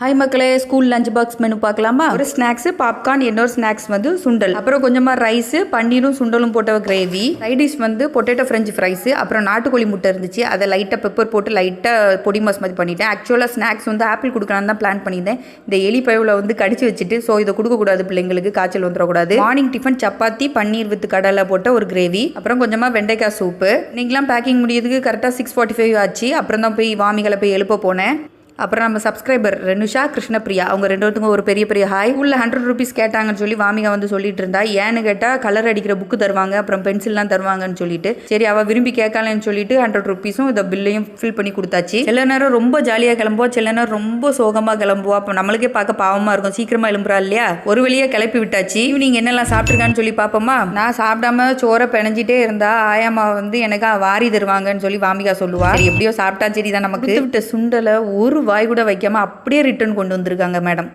Hi மக்களே, school lunch box menu பார்க்கலாமா? ஒரு ஸ்நாக்ஸ் பாப்கார்ன், இன்னொரு ஸ்நாக்ஸ் வந்து சுண்டல், அப்புறம் கொஞ்சமாக ரைஸ், பன்னீரும் சுண்டலும் போட்ட கிரேவி, சைடிஷ் வந்து பொட்டேட்டோ ஃப்ரெஞ்ச் ஃப்ரைஸ், அப்புறம் நாட்டுக்கோழி முட்டை இருந்துச்சு. அதை லைட்டாக பெப்பர் போட்டு லைட்டாக பொடி மாஸ் மாதிரி பண்ணிட்டேன். ஆக்சுவலாக ஸ்நாக்ஸ் வந்து ஆப்பிள் கொடுக்கலான்னு தான் பிளான் பண்ணியிருந்தேன். இந்த எலி பயவில் வந்து கடிச்சு வச்சுட்டு, ஸோ இதை கொடுக்கக்கூடாது, பிள்ளைங்களுக்கு காய்ச்சல் வந்துடக்கூடாது. Morning tiffin chapati, paneer with கடலை போட்ட ஒரு கிரேவி, அப்புறம் கொஞ்சமாக வெண்டைக்காய் சூப்பு. நீங்களாம் பேக்கிங் முடியறதுக்கு கரெக்டாக 6:45 ஆச்சு. அப்புறம் தான் போய் வாமிகளை போய் எழுப்ப போனேன். அப்புறம் நம்ம சப்ஸ்கிரைபர் ரெனுஷா, கிருஷ்ணபிரியா, அவங்க ரெண்டு பேருக்கும் ஒரு பெரிய பெரிய ஹாய். உள்ள 100 rupees கேட்டாங்கன்னு சொல்லி வாமிகா வந்து சொல்லிட்டு இருந்தா. ஏன்னு கேட்டால் கலர் அடிக்கிற புக்கு தருவாங்க, அப்புறம் பென்சில்லாம் தருவாங்கன்னு சொல்லிட்டு, சரி அவள் விரும்பி கேட்கலன்னு சொல்லிட்டு 100 rupees இதை பில்லையும் ஃபில் பண்ணி கொடுத்தாச்சு. சில நேரம் ரொம்ப ஜாலியாக கிளம்புவா, சில நேரம் ரொம்ப சோகமாக கிளம்புவா. அப்போ நம்மளுக்கே பார்க்க பாவமாக இருக்கும். சீக்கிரமாக எழும்புறா இல்லையா? ஒரு வழியாக கிளப்பி விட்டாச்சு. ஈவினிங் என்னெல்லாம் சாப்பிட்ருக்கான்னு சொல்லி பார்ப்போமா? நான் சாப்பிடாம சோறை பிணைஞ்சிட்டே இருந்தா ஆயாமா வந்து எனக்கு வாரி தருவாங்கன்னு சொல்லி வாமிகா சொல்லுவா. சரி எப்படியோ சாப்பிட்டா சரி தான். நமக்கு விட்ட சுண்டலை ஒரு வாய் கூட வைக்காம அப்படியே ரிட்டர்ன் கொண்டு வந்திருக்காங்க மேடம்.